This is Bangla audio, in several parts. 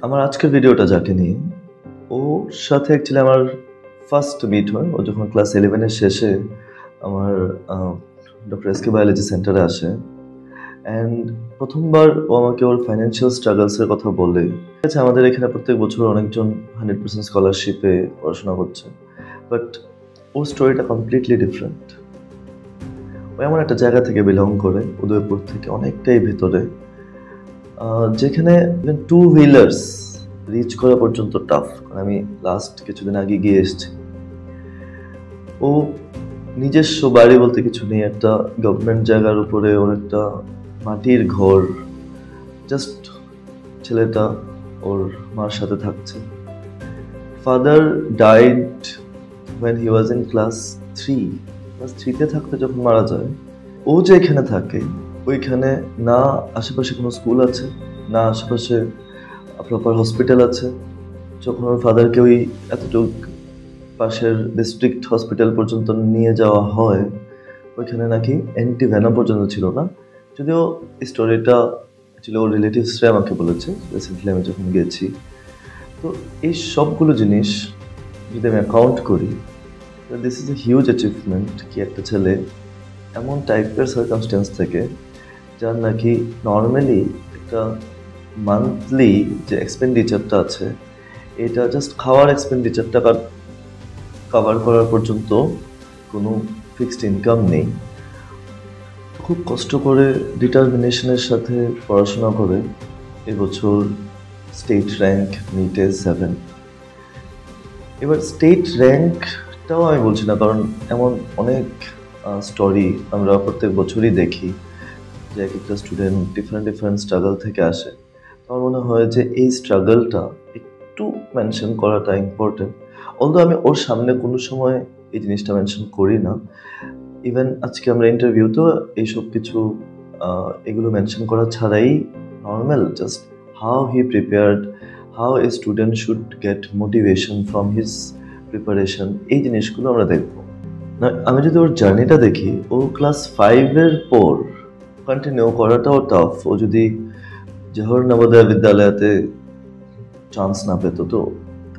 আমার আজকের ভিডিওটা যাকে নিয়ে, ওর সাথে অ্যাকচুয়ালি আমার ফার্স্ট মিট হয়। ও যখন ক্লাস 11-এর শেষে আমার ডক্টর এসকে বায়োলজি সেন্টারে আসে, অ্যান্ড প্রথমবার ও আমাকে ওর ফাইন্যান্সিয়াল স্ট্রাগলসের কথা বলে। আচ্ছা, আমাদের এখানে প্রত্যেক বছর অনেকজন 100% স্কলারশিপে পড়াশোনা করছে, বাট ওর স্টোরিটা কমপ্লিটলি ডিফারেন্ট। ও এমন একটা জায়গা থেকে বিলং করে, উদয়পুর থেকে অনেকটাই ভেতরে, যেখানে টু হুইলার্স রিচ করা পর্যন্ত টাফ। আমি লাস্ট কিছুদিন আগে গিয়ে এসেছি। ও নিজস্ব বাড়ি বলতে কিছু নেই, একটা গভর্নমেন্ট জায়গার উপরে ওর একটা মাটির ঘর, জাস্ট ছেলেটা ওর মার সাথে থাকছে। Father died when he was in class 3 class 3-তে থাকতে যখন মারা যায়। ও যে এখানে থাকে, ওইখানে না আশেপাশে কোনো স্কুল আছে, না আশেপাশে প্রপার হসপিটাল আছে। যখন ওর ফাদারকে ওই এতটুক পাশের ডিস্ট্রিক্ট হসপিটাল পর্যন্ত নিয়ে যাওয়া হয়, ওইখানে নাকি অ্যান্টিভেনাম পর্যন্ত ছিল না। যদিও স্টোরিটা অ্যাকচুয়ালি ওর রিলেটিভসরা আমাকে বলেছে রিসেন্টলি আমি যখন গেছি। তো এই সবগুলো জিনিস যদি আমি অ্যাকাউন্ট করি, this is a huge achievement কি একটা ছেলে এমন টাইপের সার্কামস্টেন্স থেকে, যার নাকি নর্মালি একটা মান্থলি যে এক্সপেন্ডিচারটা আছে, এটা জাস্ট খাওয়ার এক্সপেন্ডিচারটা কভার করার পর্যন্ত কোনো ফিক্সড ইনকাম নেই। খুব কষ্ট করে ডিটারমিনেশনের সাথে পড়াশোনা করে এবছর স্টেট র্যাঙ্ক নিটে 7। এবার স্টেট র্যাঙ্কটাও আমি বলছি না, কারণ এমন অনেক স্টোরি আমরা প্রত্যেক বছরই দেখি যে এক একটা স্টুডেন্ট ডিফারেন্ট স্ট্রাগল থেকে আসে। আমার মনে হয় যে এই স্ট্রাগলটা একটু মেনশন করাটা ইম্পর্টেন্ট। অলদো আমি ওর সামনে কোনো সময় এই জিনিসটা মেনশন করি না। ইভেন আজকে আমরা ইন্টারভিউতেও এইসব কিছু এগুলো মেনশন করা ছাড়াই normal just how he prepared, how a student should get motivation from his preparation, এই জিনিসগুলো আমরা দেখব না। আমি যদি ওর জার্নিটা দেখি, ও ক্লাস 5-এর পর কন্টিনিউ করাটাও টাফ। ও যদি জওহর নবোদয় বিদ্যালয়তে চান্স না পেত, তো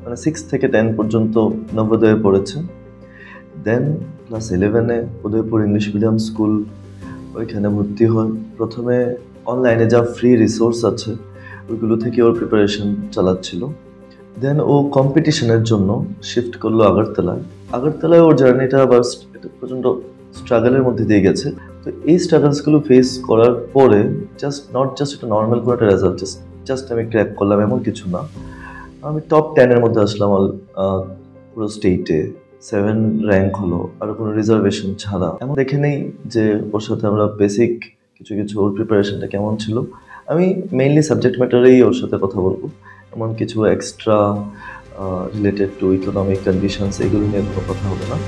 মানে 6 থেকে 10 পর্যন্ত নবোদয়ে পড়েছে। দেন ক্লাস 11-এ উদয়পুর ইংলিশ মিডিয়াম স্কুল, ওইখানে ভর্তি হয়। প্রথমে অনলাইনে যা ফ্রি রিসোর্স আছে ওইগুলো থেকে ওর প্রিপারেশন চালাচ্ছিল। দেন ও কম্পিটিশনের জন্য শিফট করলো আগরতলায়। আগরতলায় ওর জার্নিটা আবার প্রচণ্ড স্ট্রাগলের মধ্যে দিয়ে গেছে। তো এই স্ট্রাগলসগুলো ফেস করার পরে নট জাস্ট একটা নর্মাল কোনো একটা রেজাল্ট জাস্ট আমি ক্র্যাক করলাম এমন কিছু না, আমি টপ 10-এর মধ্যে আসলাম পুরো স্টেটে। 7 র্যাঙ্ক হলো, আর কোনো রিজার্ভেশন ছাড়া। এমন দেখে নেই যে ওর সাথে আমরা বেসিক কিছু ওর প্রিপারেশনটা কেমন ছিল। আমি মেইনলি সাবজেক্ট ম্যাটারেই ওর সাথে কথা বলবো, এমন কিছু extra related to economic conditions এগুলো নিয়ে কোনো কথা হবে না।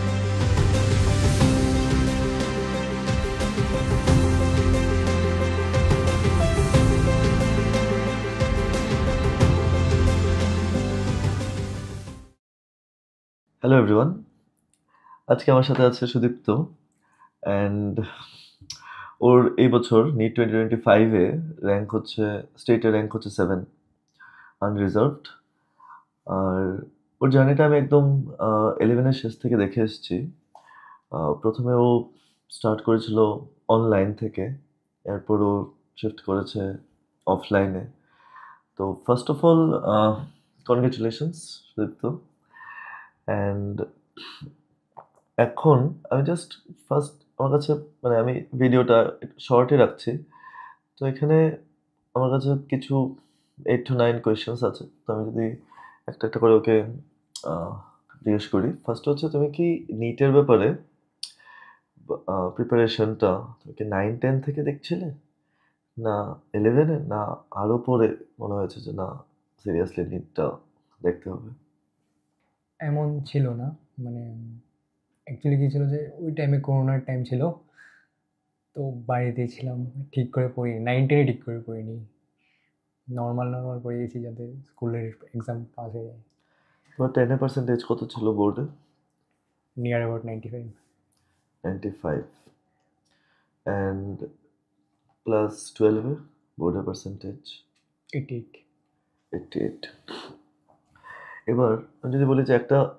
হ্যালো এভরিওয়ান, আজকে আমার সাথে আছে সুদীপ্ত। অ্যান্ড ওর এই বছর নিট 2025-এ র্যাঙ্ক হচ্ছে, স্টেটের র্যাঙ্ক হচ্ছে 7 আনরিজার্ভড। আর ওর জার্নিটা আমি একদম 11-এর শেষ থেকে দেখে এসেছি। প্রথমে ও স্টার্ট করেছিল অনলাইন থেকে, এরপর ও শিফট করেছে অফলাইনে। তো first of all congratulations Sudipta. And এখন আমি জাস্ট ফার্স্ট আমার কাছে, মানে আমি ভিডিওটা একটু শর্টে রাখছি, তো এখানে আমার কাছে কিছু 8 to 9 কোয়েশ্চেন্স আছে। তো আমি যদি একটা একটা করে ওকে জিজ্ঞেস করি। ফার্স্ট হচ্ছে, তুমি কি নিটের ব্যাপারে প্রিপারেশনটা তুমি কি 9-10 থেকে দেখছিলে, না 11-এ, না আরও পরে মনে হয়েছে যে না সিরিয়াসলি নিটটা দেখতে হবে? এমন ছিল না। মানে অ্যাকচুয়ালি কী ছিল যে ওই টাইমে করোনার টাইম ছিল। তো বাড়িতেই ছিলাম। ঠিক করে পড়িনি। 9-10 ঠিক করে পড়িনি। নরমাল পড়ে গেছি যাতে স্কুলের এক্সাম পাস হয়ে যায়। তোমার 10-এর পার্সেন্টেজ কত ছিল বোর্ডে? Near about 95। 95। অ্যান্ড ক্লাস 12-এ বোর্ডের পার্সেন্টেজ? 88। 88। এবার আমি যদি বলি যে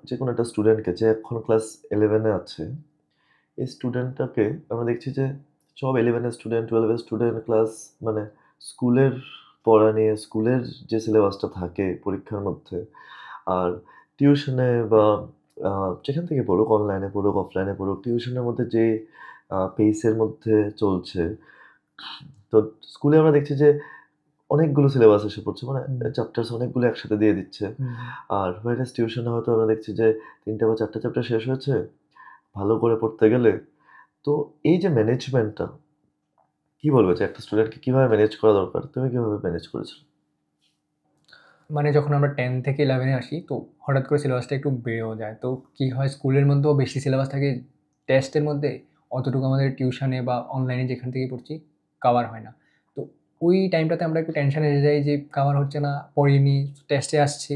যে কোনো একটা স্টুডেন্টকে যে এখন ক্লাস 11-এ আছে, এই স্টুডেন্টটাকে আমরা দেখছি যে সব 11-এর স্টুডেন্ট, 12-এর স্টুডেন্ট ক্লাস মানে স্কুলের পড়া নিয়ে স্কুলের যে সিলেবাসটা থাকে পরীক্ষার মধ্যে, আর টিউশনে বা যেখান থেকে পড়ুক, অনলাইনে পড়ুক, অফলাইনে পড়ুক, টিউশনের মধ্যে যে পেইসের মধ্যে চলছে, তো স্কুলে আমরা দেখছি যে অনেকগুলো সিলেবাস এসে পড়ছে, মানে চ্যাপ্টার্স অনেকগুলো একসাথে দিয়ে দিচ্ছে। আর হোয়াইরাস টিউশনে হয়তো আমরা দেখছি যে 3টে বা 4টে চ্যাপ্টার শেষ হয়েছে ভালো করে পড়তে গেলে। তো এই যে ম্যানেজমেন্টটা, কি বলবে যে একটা স্টুডেন্টকে কিভাবে ম্যানেজ করা দরকার? তুমি কিভাবে ম্যানেজ করেছো? মানে যখন আমরা 10 থেকে 11-এ আসি তো হঠাৎ করে সিলেবাসটা একটু বেড়েও যায়। তো কি হয়, স্কুলের মধ্যেও বেশি সিলেবাস থাকে, টেস্টের মধ্যে অতটুকু আমাদের টিউশনে বা অনলাইনে যেখান থেকে পড়ছি কাভার হয় না। তো ওই টাইমটাতে আমরা একটু টেনশন এসে যাই যে কাভার হচ্ছে না, পড়িনি, টেস্টে আসছে।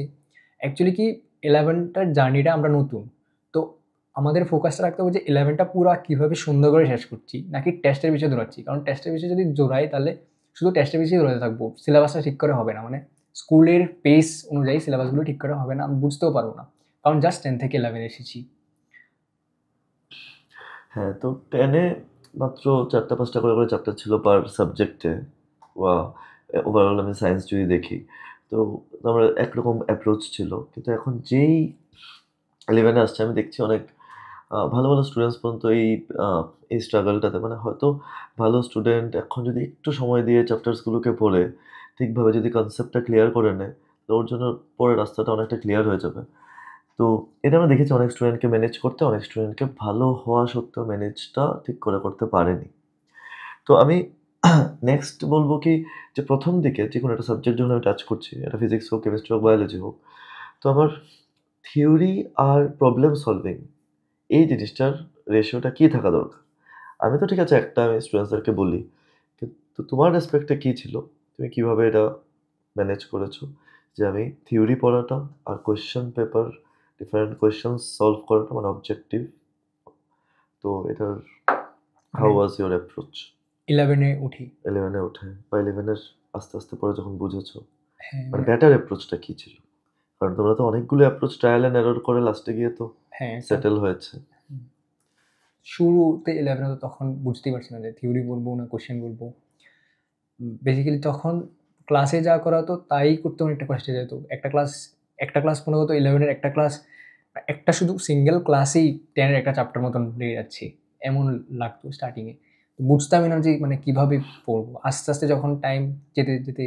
অ্যাকচুয়ালি কি 11টার জার্নিটা আমরা নতুন, তো আমাদের ফোকাসটা রাখতে হবে যে 11টা পুরা কীভাবে সুন্দর করে শেষ করছি, নাকি টেস্টের পিছিয়ে দৌড়াচ্ছি। কারণ টেস্টের পিছিয়ে যদি দৌড়াই তাহলে শুধু টেস্টের পিছিয়ে দৌড়াতে থাকবো, সিলেবাসটা ঠিক করে হবে না, মানে স্কুলের পেস অনুযায়ী সিলেবাসগুলো ঠিক করে হবে না, আমি বুঝতেও পারবো না, কারণ জাস্ট 10 থেকে 11 এসেছি। হ্যাঁ, তো 10-এ মাত্র 4টা-5টা করে চ্যাপ্টার ছিল পার সাবজেক্টে, বা ওভারঅল আমি সায়েন্স যদি দেখি, তো আমার একরকম অ্যাপ্রোচ ছিল। কিন্তু এখন যেই 11-এ আসছে আমি দেখছি অনেক ভালো ভালো স্টুডেন্টস পর্যন্ত এই স্ট্রাগলটাতে, মানে হয়তো ভালো স্টুডেন্ট এখন যদি একটু সময় দিয়ে চ্যাপ্টার্সগুলোকে পড়ে ঠিকভাবে যদি কনসেপ্টটা ক্লিয়ার করে নেয়, তো ওর জন্য পরের রাস্তাটা অনেকটা ক্লিয়ার হয়ে যাবে। তো এটা আমরা দেখেছি অনেক স্টুডেন্টকে ম্যানেজ করতে, অনেক স্টুডেন্টকে ভালো হওয়া সত্ত্বেও ম্যানেজটা ঠিক করে করতে পারেনি। তো আমি নেক্সট বলব কি, যে প্রথম দিকে যে কোনো একটা সাবজেক্ট যখন আমি টাচ করছি, এটা ফিজিক্স হোক, কেমিস্ট্রি হোক, বায়োলজি হোক, তো আমার থিওরি আর প্রবলেম সলভিং এই জিনিসটার রেশিওটা কী থাকা দরকার? আমি তো ঠিক আছে একটা আমি স্টুডেন্টসদেরকে বলি, কিন্তু তোমার রেসপেক্টে কী ছিল? তুমি কিভাবে এটা ম্যানেজ করেছো? যে আমি থিওরি পড়াটা আর question paper, different questions solve করাটা, মানে অবজেক্টিভ, তো এটার হাউ ওয়াজ ইওর অ্যাপ্রোচ? 11-এ উঠি। 11-এ উঠে বা 11-এর আস্তে আস্তে পরে যখন বুঝেছো, হ্যাঁ, মানে বেটার অ্যাপ্রোচটা কী ছিল? কারণ তোমরা তো অনেকগুলো অ্যাপ্রোচ ট্রায়াল অ্যান্ড এরর করে লাস্টে গিয়ে তো হ্যাঁ, সেটেল হয়েছে। শুরুতে 11-এ তো তখন বুঝতেই পারছি না যে থিওরি বলবো না কোশ্চেন বলবো। বেসিক্যালি তখন ক্লাসে যা করা হতো তাই করতে অনেকটা কষ্ট যেত। একটা ক্লাস মনে হতো 11-এর একটা ক্লাস, একটা শুধু সিঙ্গেল ক্লাসেই 10-এর একটা চ্যাপ্টার মতন লেগে যাচ্ছে, এমন লাগতো স্টার্টিংয়ে। বুঝতামই না যে মানে কীভাবে পড়বো। আস্তে আস্তে যখন টাইম যেতে যেতে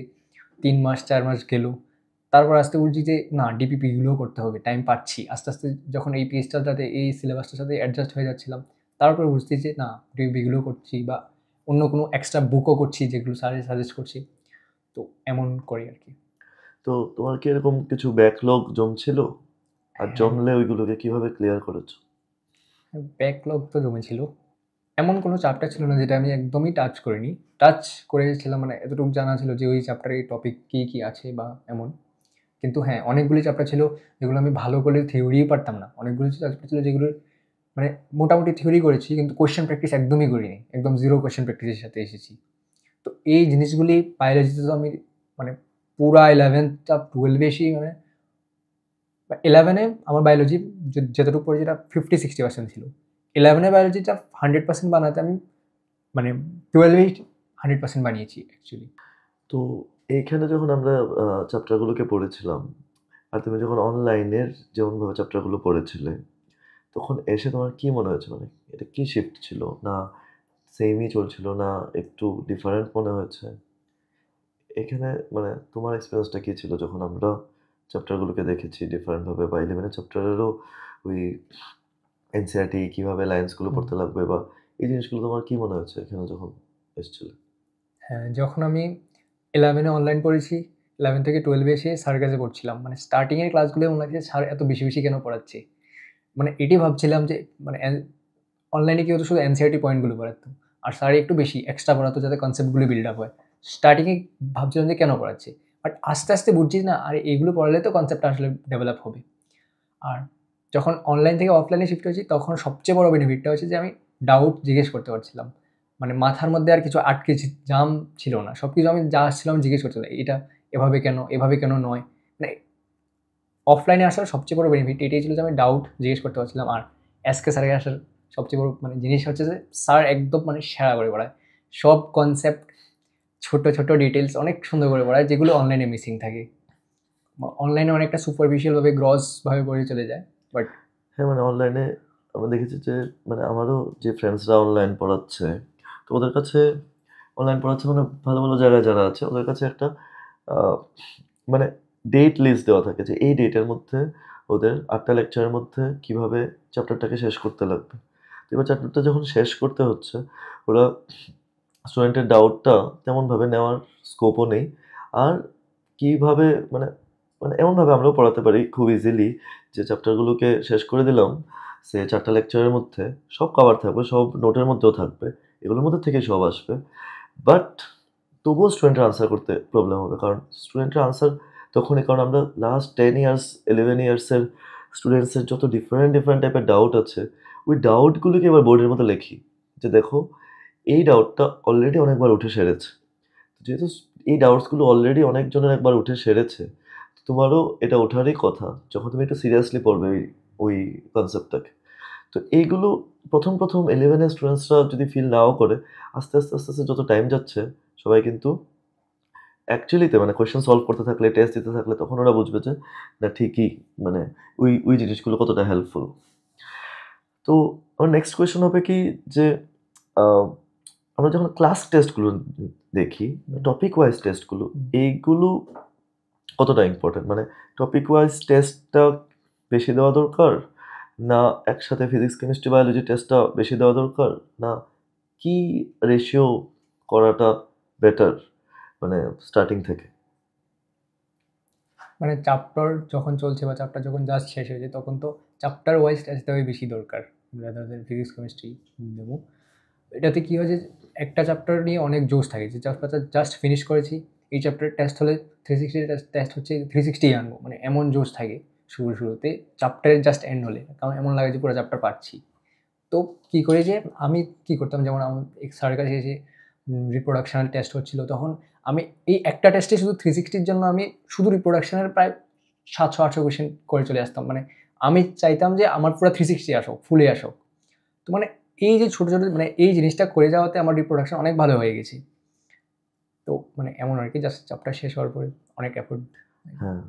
3 মাস 4 মাস গেল, তারপর আস্তে বুঝছি যে না, ডিপিপিগুলোও করতে হবে, টাইম পাচ্ছি। আস্তে আস্তে যখন এই পেজটার সাথে এই সিলেবাসটার সাথে অ্যাডজাস্ট হয়ে যাচ্ছিলাম, তারপরে বুঝছি যে না, ডিপিপিগুলোও করছি বা অন্য কোনো এক্সট্রা বুকও করছি যেগুলো স্যারে সাজেস্ট করছি। তো এমন করি আর কি। তো তোমার কি এরকম কিছু ব্যাকলগ জমছিল? আর হ্যাঁ, জমলে ওইগুলোকে কিভাবে ক্লিয়ার করেছো? ব্যাকলগ তো জমেছিল। এমন কোনো চ্যাপ্টার ছিল না যেটা আমি একদমই টাচ করিনি। টাচ করেছিলাম, মানে এতটুকু জানা ছিল যে ওই চ্যাপ্টারে এই টপিক কী, কী আছে বা এমন। কিন্তু হ্যাঁ, অনেকগুলি চ্যাপ্টার ছিল যেগুলো আমি ভালো করে থিওরিই পারতাম না। অনেকগুলি চ্যাপ্টার ছিল যেগুলোর মানে মোটামুটি থিওরি করেছি কিন্তু কোয়েশ্চেন প্র্যাকটিস একদমই করিনি। একদম 0 কোয়েশ্চেন প্র্যাকটিসের সাথে এসেছি। তো এই জিনিসগুলি বায়োলজিতে তো আমি মানে পুরা 11th আর 12 এসেই মানে 11-এ আমার বায়োলজি যতটুকু পড়েছি এটা 50-60% ছিল। 11-এ বায়োলজিটা 100% বানাতে আমি মানে 12-এই 100% বানিয়েছি অ্যাকচুয়ালি। তো এইখানে যখন আমরা চ্যাপ্টারগুলোকে পড়েছিলাম, আর তুমি যখন অনলাইনের যেমনভাবে চ্যাপ্টারগুলো পড়েছিলে, তখন এসে তোমার কি মনে হয়েছে? মানে এটা কি শিফট ছিল? না সেমই চলছিল, না একটু ডিফারেন্ট মনে হয়েছে? এখানে মানে তোমার এক্সপেরিয়েন্সটা কি ছিল যখন আমরা চ্যাপ্টারগুলোকে দেখেছি ডিফারেন্টভাবে, বা 11-এর চ্যাপ্টারেরও ওই এনসিইআরটি কিভাবে লাইন্সগুলো পড়তে লাগবে, বা এই জিনিসগুলো তোমার কি মনে হয়েছে এখানে যখন এসেছিল? হ্যাঁ, যখন আমি 11-এ অনলাইন পড়েছি, 11 থেকে 12-এ এসে স্যারের কাছে পড়ছিলাম। মানে স্টার্টিংয়ের ক্লাসগুলো মনে লাগছে স্যার এত বেশি, বেশি কেন পড়াচ্ছে? মানে এটি ভাবছিলাম যে মানে অনলাইনে কি হতো, শুধু এনসিইআরটি পয়েন্টগুলো পড়াতাম। আর স্যার একটু বেশি এক্সট্রা পড়াতো যাতে কনসেপ্টগুলো বিল্ড আপ হয়। স্টার্টিংয়ে ভাবছিলাম যে কেন পড়াচ্ছে? বাট আস্তে, আস্তে বুঝছি না, আরে এগুলো পড়ালে তো কনসেপ্টটা আসলে ডেভেলপ হবে। আর যখন অনলাইন থেকে অফলাইনে শিফট হয়েছি তখন সবচেয়ে বড় বেনিফিটটা হচ্ছে যে আমি ডাউট জিজ্ঞেস করতে পারছিলাম। মানে মাথার মধ্যে আর কিছু আটকে জাম ছিল না। সবকিছু আমি যা আসছিলাম জিজ্ঞেস করতে পারি। এটা এভাবে কেন নয়, মানে অফলাইনে আসার সবচেয়ে বড় বেনিফিট এটাই ছিল যে আমি ডাউট জিজ্ঞেস করতে পারছিলাম। আর এসকে স্যারের আসার সবচেয়ে বড় মানে জিনিস হচ্ছে যে স্যার একদম মানে সেরা করে পড়ায়, সব কনসেপ্ট ছোট ছোট ডিটেলস অনেক সুন্দর করে পড়ায়, যেগুলো অনলাইনে মিসিং থাকে। অনলাইনে অনেকটা সুপারফিশিয়াল ভাবে গ্রস ভাবে পড়ে চলে যায়। বাট হ্যাঁ, মানে অনলাইনে আমরা দেখেছি যে মানে আমারও যে ফ্রেন্ডসরা অনলাইন পড়াচ্ছে, তো ওদের কাছে অনলাইন পড়াচ্ছে মানে ভালো ভালো জায়গায় যারা আছে ওদের কাছে একটা মানে ডেট লিস্ট দেওয়া থাকে যে এই ডেটের মধ্যে ওদের 8টা লেকচারের মধ্যে কিভাবে চ্যাপ্টারটাকে শেষ করতে লাগবে। তো এবার চ্যাপ্টারটা যখন শেষ করতে হচ্ছে, ওরা স্টুডেন্টের ডাউটটা তেমনভাবে নেওয়ার স্কোপও নেই। আর কীভাবে মানে মানে এমনভাবে আমরাও পড়াতে পারি খুব ইজিলি যে চ্যাপ্টারগুলোকে শেষ করে দিলাম, সে 4টা লেকচারের মধ্যে সব কভার থাকবে, সব নোটের মধ্যেও থাকবে, এগুলোর মধ্যে থেকে সব আসবে। বাট তবুও স্টুডেন্টের আনসার করতে প্রবলেম হবে, কারণ স্টুডেন্টের আনসার তখনই, কারণ আমরা লাস্ট 10 ইয়ার্স 11 ইয়ার্সের স্টুডেন্টসের যত ডিফারেন্ট ডিফারেন্ট টাইপের ডাউট আছে, ওই ডাউটগুলোকে এবার বোর্ডের মধ্যে লিখি যে দেখো এই ডাউটটা অলরেডি অনেকবার উঠে সেরেছে। যেহেতু এই ডাউটসগুলো অলরেডি অনেকজনের একবার উঠে সেরেছে, তোমারও এটা ওঠারই কথা যখন তুমি একটু সিরিয়াসলি পড়বে ওই কনসেপ্টটাকে। তো এইগুলো প্রথম 11-এর স্টুডেন্টসরা যদি ফিল নাও করে, আস্তে আস্তে আস্তে আস্তে যত টাইম যাচ্ছে সবাই কিন্তু অ্যাকচুয়ালিতে মানে কোয়েশ্চেন সলভ করতে থাকলে, টেস্ট দিতে থাকলে তখন ওরা বুঝবে যে না ঠিকই মানে ওই জিনিসগুলো কতটা হেল্পফুল। তো আমার নেক্সট কোয়েশ্চেন হবে কি যে আমরা যখন ক্লাস টেস্টগুলো দেখি, টপিক ওয়াইজ টেস্টগুলো, এইগুলো কতটা ইম্পর্টেন্ট? মানে টপিক ওয়াইজ টেস্টটা বেশি দেওয়া দরকার, না একসাথে ফিজিক্স কেমিস্ট্রি বায়োলজি টেস্টটা বেশি দেওয়া দরকার, না কি রেশিও করাটা বেটার মানে স্টার্টিং থেকে? মানে চ্যাপ্টার যখন চলছে বা চ্যাপ্টার যখন জাস্ট শেষ হয়েছে তখন তো চ্যাপ্টার ওয়াইজ টেস্ট দেওয়াই বেশি দরকার, রাদার দেন ফিজিক্স কেমিস্ট্রি দেবো। এটাতে কী হয় যে একটা চ্যাপ্টার নিয়ে অনেক জোশ থাকে, যে চ্যাপ্টারটা জাস্ট ফিনিশ করেছি, এই চ্যাপ্টারের টেস্ট হলে 360 টেস্ট হচ্ছে 360 আনবো, মানে এমন জোশ থাকে শুরুতে চ্যাপ্টারের জাস্ট এন্ড হলে, কারণ এমন লাগে যে পুরো চ্যাপ্টার পাচ্ছি। তো কী করে যে আমি কী করতাম, যেমন আমি স্যারের কাছে এসে রিপ্রোডাকশনাল টেস্ট হচ্ছিলো, তখন আমি এই একটা টেস্টে শুধু 360-র জন্য আমি শুধু রিপ্রোডাকশনের প্রায় 700-800 কোয়েশ্চেন করে চলে আসতাম। মানে আমি চাইতাম যে আমার পুরো 360 আসুক, ফুলে আসুক। তো মানে এই যে ছোটো ছোটো মানে এই জিনিসটা করে যাওয়াতে আমার রিপ্রোডাকশন অনেক ভালো হয়ে গেছে। তো মানে এমন আর কি, জাস্ট চ্যাপ্টার শেষ হওয়ার পরে অনেক এফোর্ট। হ্যাঁ,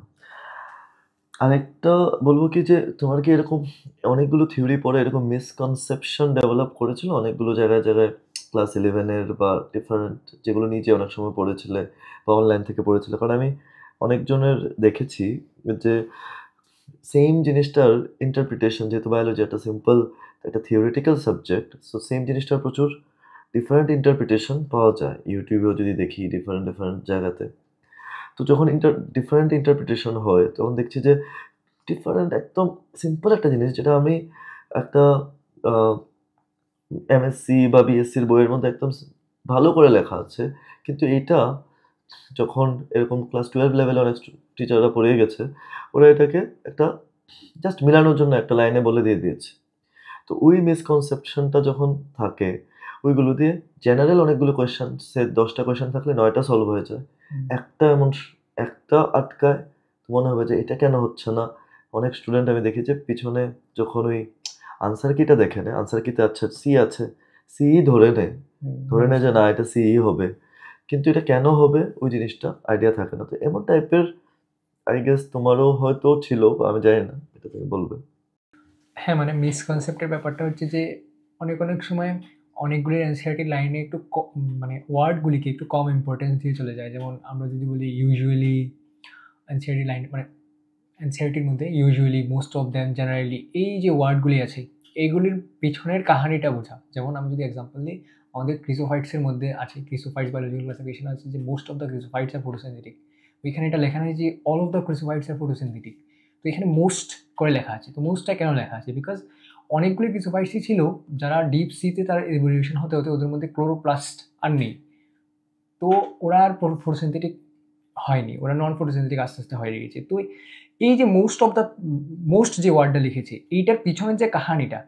আরেকটা বলবো কি যে তোমার কি এরকম অনেকগুলো থিওরি পড়ে এরকম মিসকনসেপশন ডেভেলপ করেছিল অনেকগুলো জায়গায় জায়গায়, ক্লাস 11-এর বা ডিফারেন্ট যেগুলো নিজে অনেক সময় পড়েছিলে বা অনলাইন থেকে পড়েছিলে? কারণ আমি অনেকজনের দেখেছি যে সেম জিনিসটার ইন্টারপ্রিটেশন, যেহেতু বায়োলজি একটা সিম্পল একটা থিওরিটিক্যাল সাবজেক্ট, সো সেম জিনিসটার প্রচুর ডিফারেন্ট ইন্টারপ্রিটেশন পাওয়া যায় ইউটিউবেও যদি দেখি ডিফারেন্ট ডিফারেন্ট জায়গাতে। তো যখন ডিফারেন্ট ইন্টারপ্রিটেশন হয় তখন দেখছি যে ডিফারেন্ট একদম সিম্পল একটা জিনিস যেটা আমি একটা এমএসসি বা বিএসসির বইয়ের মধ্যে একদম ভালো করে লেখা আছে, কিন্তু এটা যখন এরকম ক্লাস 12 লেভেলে অনেক টিচাররা পড়িয়ে গেছে, ওরা এটাকে একটা জাস্ট মিলানোর জন্য একটা লাইনে বলে দিয়ে দিয়েছে। তো ওই মিসকনসেপশনটা যখন থাকে, ওইগুলো দিয়ে জেনারেল অনেকগুলো কোয়েশ্চেন, সে 10টা কোয়েশ্চেন থাকলে 9টা সলভ হয়ে যায়। একটা একটা আটকায়, মনে হবে যে এটা কেন হচ্ছে না। অনেক স্টুডেন্ট আমি দেখি যে পিছনে যখন ওই আনসার কিটা দেখে নেয়, আনসার কিতে আচ্ছা সি আছে, সি ধরে নেয় যে না এটা সি হবে, কিন্তু এটা কেন হবে ওই জিনিসটা আইডিয়া থাকে না। তো এমন টাইপের আই গেস তোমারও হয়তো ছিল, আমি জানি না, এটা তুমি বলবে। হ্যাঁ, মানে মিসকনসেপ্টের ব্যাপারটা হচ্ছে যে অনেক সময় অনেকগুলি এনসিইআরটি লাইনে একটু মানে ওয়ার্ডগুলিকে একটু কম ইম্পর্টেন্স দিয়ে চলে যায়। যেমন আমরা যদি বলি ইউজুয়ালি এনসিইআরটি লাইন মানে এনসিইআরটির মধ্যে usually, most of them, generally, এই যে ওয়ার্ডগুলি আছে এইগুলির পিছনের কাহানিটা বোঝা। যেমন আমি যদি এক্সাম্পল দিই, আমাদের ক্রিসোফাইটসের মধ্যে আছে, ক্রিসোফাইটস বায়োলজিক্যাল ক্লাসিফিকেশন আছে যে most of the chrysophytes are photosynthetic. ওইখানে এটা লেখা নেই যে all of the chrysophytes are photosynthetic. তো এখানে মোস্ট করে লেখা আছে। তো মোস্টটা কেন লেখা আছে? বিকজ অনেকগুলি ক্রিসোফাইটসই ছিল যারা ডিপ সিতে তার ইভলিউশন হতে হতে ওদের মধ্যে ক্লোরোপ্লাস্ট আর নেই, তো ওরা আর ফটোসিনথেটিক হয়নি, ওরা নন ফটোসিনথেটিক আস্তে আস্তে হয়ে গেছে। তো এই যে মোস্ট যে ওয়ার্ডটা লিখেছে, এইটার পিছনের যে কাহানিটা,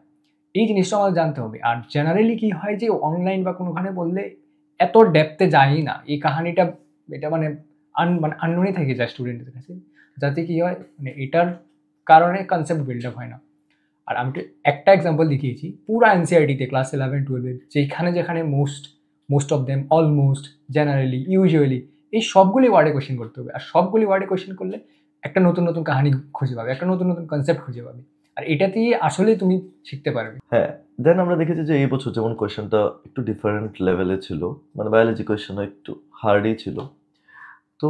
এই জিনিসটা আমাদের জানতে হবে। আর জেনারেলি কি হয় যে অনলাইন বা কোনোখানে বললে এত ডেপথে যায়ই না এই কাহানিটা, এটা মানে মানে আননোনই থেকে যায় স্টুডেন্টদের কাছে, যাতে কি হয় মানে এটার কারণে কনসেপ্ট বিল্ড আপ হয় না। আর আমি তো একটা এক্সাম্পল দেখিয়েছি পুরো এনসিআরটিতে ক্লাস 11-12 যেখানে যেখানে most of them, almost, generally, usually, এই সবগুলি ওয়ার্ডে কোয়েশ্চেন করতে হবে। আর সবগুলি ওয়ার্ডে কোয়েশ্চেন করলে একটা নতুন নতুন কাহিনী খুঁজে পাবে, একটা নতুন নতুন কনসেপ্ট খুঁজে পাবে, আর এটাতেই আসলে তুমি শিখতে পারবে। হ্যাঁ, দেন আমরা দেখেছি যে এই বছর যেমন কোয়েশ্চেনটা একটু ডিফারেন্ট লেভেলে ছিল, মানে বায়োলজি কোয়েশ্চেনও একটু হার্ডই ছিল। তো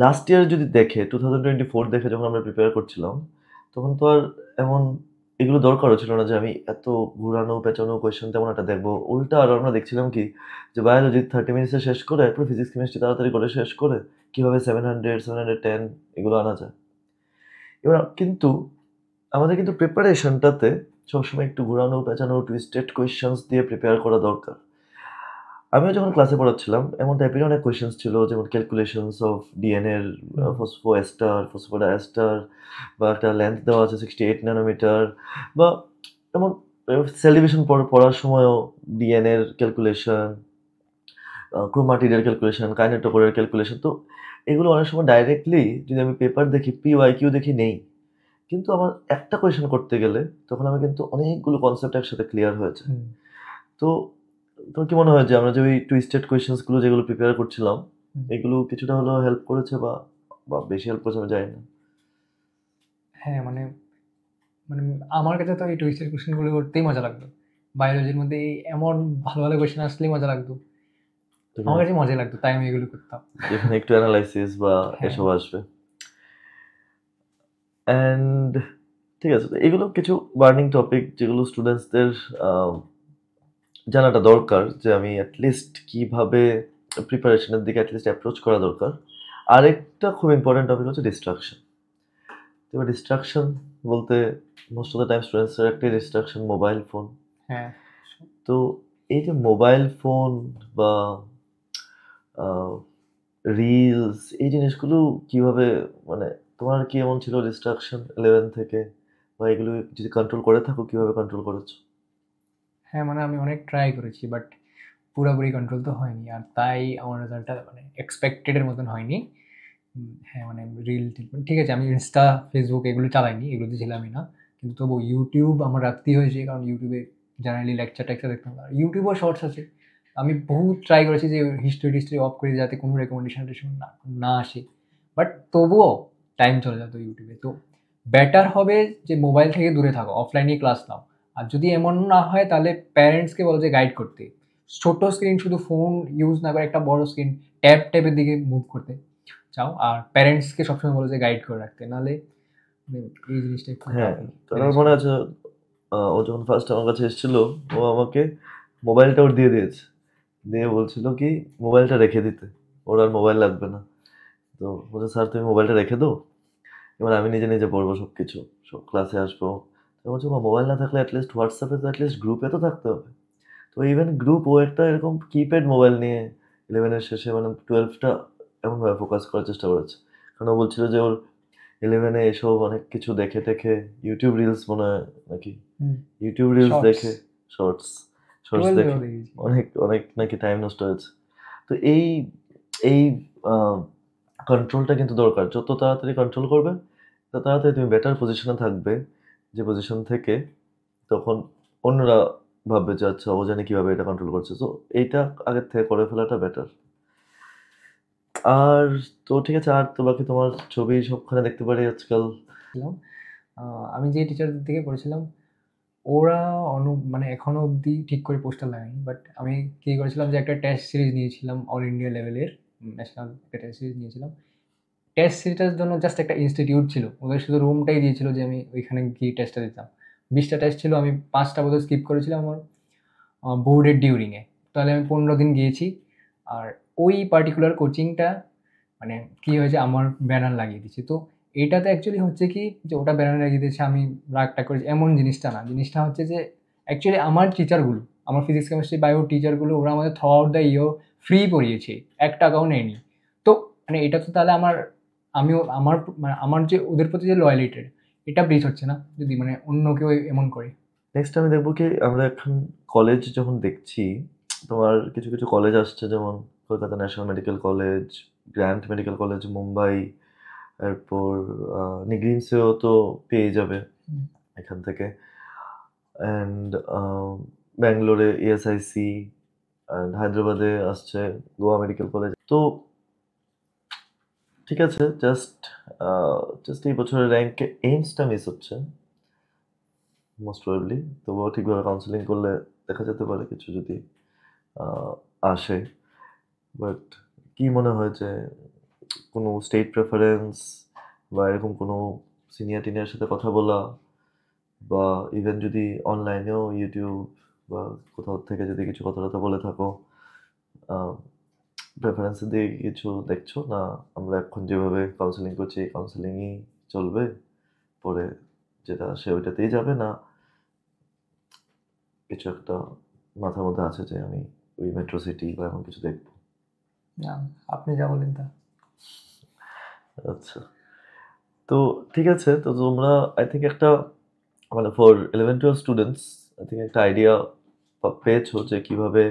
লাস্ট ইয়ার যদি দেখে 2024 দেখে যখন আমরা প্রিপেয়ার করছিলাম, তখন তো আর এমন এগুলো দরকারও ছিল না যে আমি এত ঘুরানো পেঁচানো কোয়েশ্চেন তেমন একটা দেখবো। উল্টা আর আমরা দেখছিলাম কি যে বায়োলজি 30 মিনিটসে শেষ করে এরপর ফিজিক্স কেমিস্ট্রি তাড়াতাড়ি করে শেষ করে কীভাবে 710 এগুলো আনা যায়। এবার কিন্তু আমাদের কিন্তু প্রিপারেশনটাতে সবসময় একটু ঘোরানো পেঁচানো টুইস্টেড কোয়েশ্চেন্স দিয়ে প্রিপেয়ার করা দরকার। আমিও যখন ক্লাসে পড়াচ্ছিলাম এমন টাইপের অনেক কোয়েশ্চেন্স ছিল, যেমন ক্যালকুলেশনস অফ ডিএনএর ফসফোএস্টার, ফসফোডাইএস্টার, বা একটা লেন্থ দেওয়া আছে 68 ন্যানোমিটার, বা এমন সেল ডিভিশন পড়ার সময়ও ডিএনএর ক্যালকুলেশন, ক্রোমাটিডের ক্যালকুলেশন, কাইনেটোকোরের ক্যালকুলেশন। তো এগুলো অনেক সময় ডাইরেক্টলি যদি আমি পেপার দেখি, PYQ দেখি নেই, কিন্তু আমার একটা কোয়েশ্চেন করতে গেলে তখন আমি কিন্তু অনেকগুলো কনসেপ্ট একসাথে ক্লিয়ার হয়েছে। তো তোর কি মনে হয় যে আমরা যে ওই টুইস্টেড কোয়েশ্চেন্সগুলো যেগুলো প্রিপেয়ার করছিলাম এগুলো কিছুটা হলেও হেল্প করেছে বা বা বেশি হেল্প করেছে আমি জানি না? হ্যাঁ, মানে মানে আমার কাছে তো এই টুইস্টেড কোয়েশ্চেনগুলো করতেই মজা লাগতো। বায়োলজির মধ্যে এই এমন ভালো ভালো কোয়েশ্চেন আসলেই মজা লাগতো, আমার কাছে মজা লাগতো, তাই আমি এগুলো করতাম। যেখানে একটু অ্যানালাইসিস বা হ্যাঁ। এসব আসবে। অ্যান্ড ঠিক আছে, তো এগুলো কিছু বার্নিং টপিক যেগুলো স্টুডেন্টসদের জানাটা দরকার, যে আমি অ্যাটলিস্ট কিভাবে প্রিপারেশনের দিকে অ্যাটলিস্ট অ্যাপ্রোচ করা দরকার। আরেকটা খুব ইম্পর্টেন্ট টপিক হচ্ছে ডিস্ট্রাকশন। এবার ডিস্ট্রাকশন বলতে মোস্ট অফ দ্য টাইম স্টুডেন্টসের একটাই ডিস্ট্রাকশন, মোবাইল ফোন। হ্যাঁ, তো এই যে মোবাইল ফোন বা রিলস, এই জিনিসগুলো কিভাবে, মানে তোমার কি এমন ছিল ডিস্ট্রাকশন 11 থেকে, বা এগুলো যদি কন্ট্রোল করে থাকো কিভাবে কন্ট্রোল করেছো? হ্যাঁ, মানে আমি অনেক ট্রাই করেছি, বাট পুরোপুরি কন্ট্রোল তো হয়নি, আর তাই আমার রেজাল্টটা মানে এক্সপেক্টেডের মতন হয়নি। হ্যাঁ, মানে রিল ঠিক আছে, আমি ইনস্টা, ফেসবুক এগুলো চালাইনি, এগুলোতে ছিলামই না, কিন্তু তবু ইউটিউব আমার রাখতেই হয়েছে, কারণ ইউটিউবে জেনারেলি লেকচার টেকচার দেখতাম, আর ইউটিউবও শর্টস আছে। আমি বহুত ট্রাই করেছি যে হিস্ট্রি অফ করে যাতে কোনো রেকমেন্ডেশন না না আসে, বাট তবুও টাইম চলে যেত ইউটিউবে। তো বেটার হবে যে মোবাইল থেকে দূরে থাকো, অফলাইনে ক্লাস নাও। আর যদি এমন না হয় তাহলে প্যারেন্টসকে বলো যে গাইড করতে, ছোট স্ক্রিন, শুধু ফোন ইউজ না করে একটা বড় স্ক্রিন, ট্যাবের দিকে মুভ করতে চাও, আর প্যারেন্টসকে সবসময় বলো যে গাইড করে রাখতে, নাহলে মানে এই জিনিসটা একটু হ্যাঁ, তো আমার মনে আছে ও যখন ফার্স্ট আমার কাছে এসেছিল, ও আমাকে মোবাইলটা ওর দিয়ে দিয়েছে, দিয়ে বলছিল কি মোবাইলটা রেখে দিতে, ওর আর মোবাইল লাগবে না। তো বলছে স্যার তুমি মোবাইলটা রেখে দাও, এবার আমি নিজে নিজে পড়বো সব কিছু, সব ক্লাসে আসবো। তো বলছে মোবাইল না থাকলে অ্যাটলিস্ট হোয়াটসঅ্যাপে তো অ্যাটলিস্ট গ্রুপে তো থাকতে হবে। তো ইভেন গ্রুপ, ও একটা এরকম কিপ্যাড মোবাইল নিয়ে 11-এর শেষে মানে 12টা এমনভাবে ফোকাস করার চেষ্টা করেছে। কারণ ও বলছিল যে ওর 11-এ এসব অনেক কিছু দেখে টেখে, ইউটিউব রিলস মনে হয় নাকি, ইউটিউব রিলস দেখে, শর্টস দেখে অনেক অনেক নাকি টাইম নষ্ট হয়েছে। তো এই এই কন্ট্রোলটা কিন্তু দরকার, যত তাড়াতাড়ি কন্ট্রোল করবে তত তাড়াতাড়ি তুমি বেটার পজিশনে থাকবে, যে পজিশন থেকে তখন অন্যরা ভাববে যে আচ্ছা ও জানে কিভাবে এটা কন্ট্রোল করছে। তো এইটা আগের থেকে করে ফেলাটা বেটার। আর তো ঠিক আছে, আর তো বাকি তোমার ছবি সবখানে দেখতে পারি আজকাল। আমি যে টিচারদের থেকে পড়েছিলাম ওরা মানে এখনো অবধি ঠিক করে পোস্টার লাগায়নি, বাট আমি কী করেছিলাম যে একটা টেস্ট সিরিজ নিয়েছিলাম, অল ইন্ডিয়া লেভেলের ন্যাশনাল একটা টেস্ট সিরিজ নিয়েছিলাম। টেস্ট সিরিজটার জন্য জাস্ট একটা ইনস্টিটিউট ছিল, ওদের শুধু রুমটাই দিয়েছিল যে আমি ওইখানে গিয়ে টেস্টটা দিতাম। 20টা টেস্ট ছিল, আমি 5টা বোধহয় স্কিপ করেছিলাম আমার বোর্ডের ডিউরিংয়ে। তাহলে আমি 15 দিন গিয়েছি। আর ওই পার্টিকুলার কোচিংটা মানে কী হয়েছে, আমার ব্যানার লাগিয়ে দিয়েছে। তো এটাতে অ্যাকচুয়ালি হচ্ছে কি যে ওটা ব্যানার লাগিয়ে দিয়েছে, আমি রাগটা করেছি, এমন জিনিসটা না। জিনিসটা হচ্ছে যে অ্যাকচুয়ালি আমার টিচারগুলো, আমার ফিজিক্স কেমিস্ট্রি বায়ো টিচারগুলো, ওরা আমাদের throughout the year free পড়িয়েছে, 1 টাকাও নেয়নি। তো মানে এটা তো তাহলে আমিও মানে আমার যে ওদের প্রতি যে লয়ালিটির, এটা ব্রিচ হচ্ছে না যদি মানে অন্য কেউ এমন করে। নেক্সট আমি দেখবো কি আমরা এখন কলেজ যখন দেখছি, তোমার কিছু কিছু কলেজ আসছে, যেমন Kolkata national medical college, grant medical college Mumbai, এরপর নিগ্রিনসেও তো পেয়ে যাবে এখান থেকে, অ্যান্ড ব্যাঙ্গালোরে ইএসআইসি, অ্যান্ড হায়দ্রাবাদে আসছে গোয়া মেডিকেল কলেজ। তো ঠিক আছে, জাস্ট এই বছরের র্যাঙ্কে এইমসটা মিস হচ্ছে মোস্ট প্রবাবলি। তবুও ঠিকভাবে কাউন্সেলিং করলে দেখা যেতে পারে কিছু যদি আসে। বাট কি মনে হয় যে কোনো স্টেট প্রেফারেন্স বা এরকম কোনো সিনিয়র টিনিয়রের সাথে কথা বলা, বা ইভেন যদি অনলাইনেও ইউটিউব বা কোথাও থেকে যদি কিছু কথা বলে থাকো, প্রেফারেন্সের দিকে কিছু দেখছো না? আমরা এখন যেভাবে কাউন্সেলিং করছি এই কাউন্সেলিংই চলবে, পরে যেটা আসে ওইটাতেই যাবে, না কিছু একটা মাথার মধ্যে আছে যে আমি ওই মেট্রো সিটি বা এমন কিছু দেখবো? না, আপনি যা বলেন তা। আচ্ছা, তো ঠিক আছে। তো তোমরা আই থিঙ্ক একটা মানে ফর 11-12 স্টুডেন্টস আই থিঙ্ক একটা আইডিয়া পেয়েছো যে কীভাবে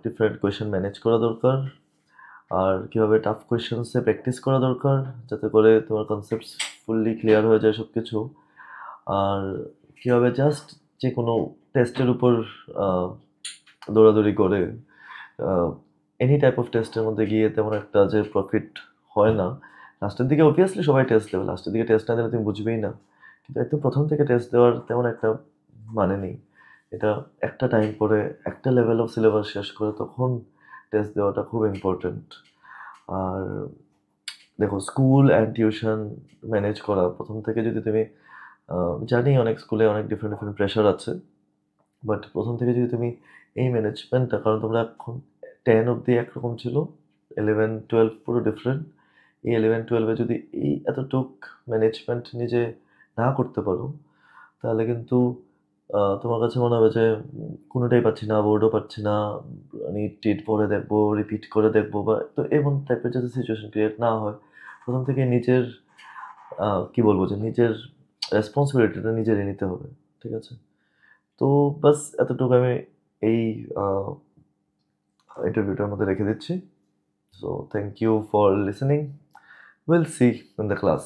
ডিফারেন্ট কোয়েশ্চেন ম্যানেজ করা দরকার, আর কীভাবে টাফ কোয়েশ্চেন্সে প্র্যাকটিস করা দরকার, যাতে করে তোমার কনসেপ্টস ফুললি ক্লিয়ার হয়ে যায় সব কিছু। আর কীভাবে জাস্ট যে কোনো টেস্টের উপর দৌড়াদৌড়ি করে এনি টাইপ অফ টেস্টের মধ্যে গিয়ে তেমন একটা যে প্রফিট হয় না। লাস্টের দিকে অবভিয়াসলি সবাই টেস্ট দেবে, লাস্টের দিকে টেস্ট না দিলে তুমি বুঝবেই না, কিন্তু একদম প্রথম থেকে টেস্ট দেওয়ার তেমন একটা মানে নেই। এটা একটা টাইম পরে একটা লেভেল অফ সিলেবাস শেষ করে তখন টেস্ট দেওয়াটা খুব ইম্পর্টেন্ট। আর দেখো, স্কুল অ্যান্ড টিউশন ম্যানেজ করা প্রথম থেকে যদি তুমি জানি অনেক স্কুলে অনেক ডিফারেন্ট প্রেশার আছে, বাট প্রথম থেকে যদি তুমি এই ম্যানেজমেন্টটা, কারণ তোমরা এখন 10 অবধি একরকম ছিল, 11-12 পুরো ডিফারেন্ট। এই 11-12-এ যদি এই এতটুক ম্যানেজমেন্ট নিজে না করতে পারো, তাহলে কিন্তু তোমার কাছে মনে হবে যে কোনোটাই পাচ্ছি না, বোর্ডও পাচ্ছি না, নিট টিট পরে দেখবো, রিপিট করে দেখবো, বা তো এমন টাইপের যাতে সিচুয়েশন ক্রিয়েট না হয়, প্রথম থেকে নিজের কি বলবো যে নিজের রেসপন্সিবিলিটিটা নিজেরই নিতে হবে। ঠিক আছে, তো বাস এতটুকু আমি এই ইন্টারভিউটার মধ্যে রেখে দিচ্ছি। So thank you for listening, will see in the class.